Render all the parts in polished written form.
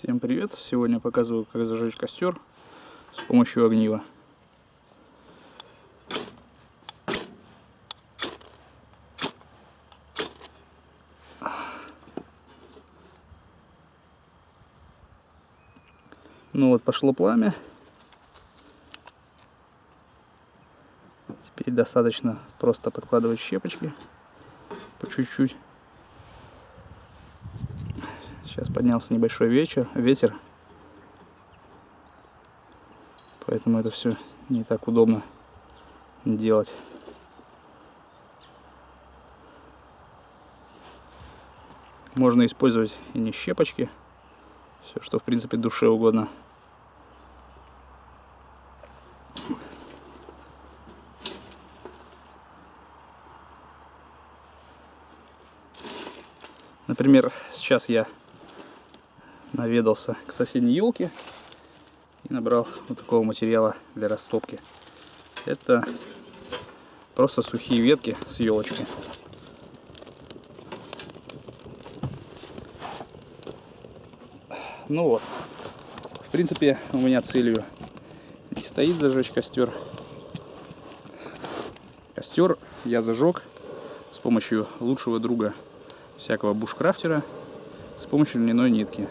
Всем привет! Сегодня показываю, как зажечь костер с помощью огнива. Ну вот, пошло пламя. Теперь достаточно просто подкладывать щепочки по чуть-чуть. Сейчас поднялся небольшой ветер, поэтому это все не так удобно делать. Можно использовать и не щепочки, все, что в принципе душе угодно. Например, сейчас я наведался к соседней елке и набрал вот такого материала для растопки. Это просто сухие ветки с елочки. Ну вот, в принципе, у меня целью не стоит зажечь костер. Костер я зажег с помощью лучшего друга всякого бушкрафтера, с помощью льняной нитки.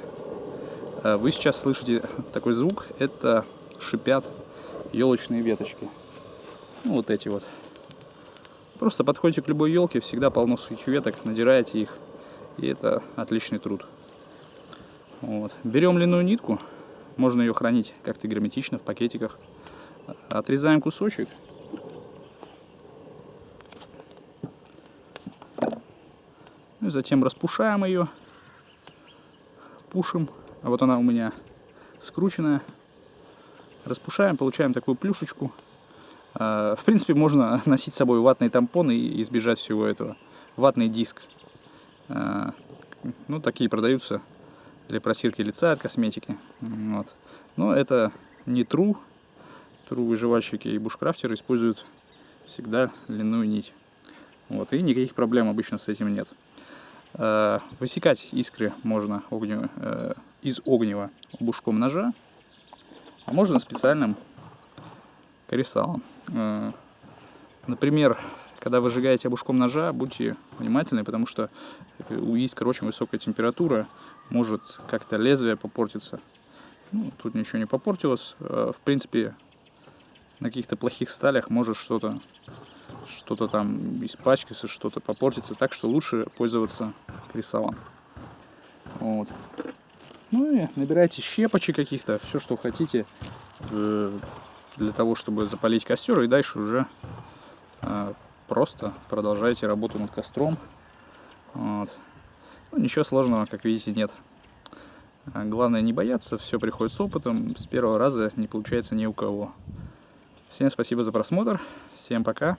Вы сейчас слышите такой звук, это шипят елочные веточки. Ну, вот эти вот. Просто подходите к любой елке, всегда полно сухих веток, надираете их, и это отличный труд. Вот. Берем льняную нитку, можно ее хранить как-то герметично в пакетиках. Отрезаем кусочек. И затем распушаем ее, пушим. А вот она у меня скрученная. Распушаем, получаем такую плюшечку. В принципе, можно носить с собой ватный тампон и избежать всего этого. Ватный диск. Ну, такие продаются для просирки лица от косметики. Вот. Но это не true. True-выживальщики и бушкрафтеры используют всегда льняную нить. Вот. И никаких проблем обычно с этим нет. Высекать искры можно из огнева обушком ножа, а можно специальным корисалом. Например, когда вы сжигаете обушком ножа, будьте внимательны, потому что у искр очень высокая температура, может как-то лезвие попортиться. Ну, тут ничего не попортилось. В принципе, на каких-то плохих сталях может что-то там испачкаться, что-то попортится, так что лучше пользоваться кресалом. Вот. Ну и набирайте щепочек каких-то, все, что хотите, для того, чтобы запалить костер, и дальше уже просто продолжайте работу над костром. Вот. Ну, ничего сложного, как видите, нет. Главное не бояться, все приходит с опытом, с первого раза не получается ни у кого. Всем спасибо за просмотр, всем пока.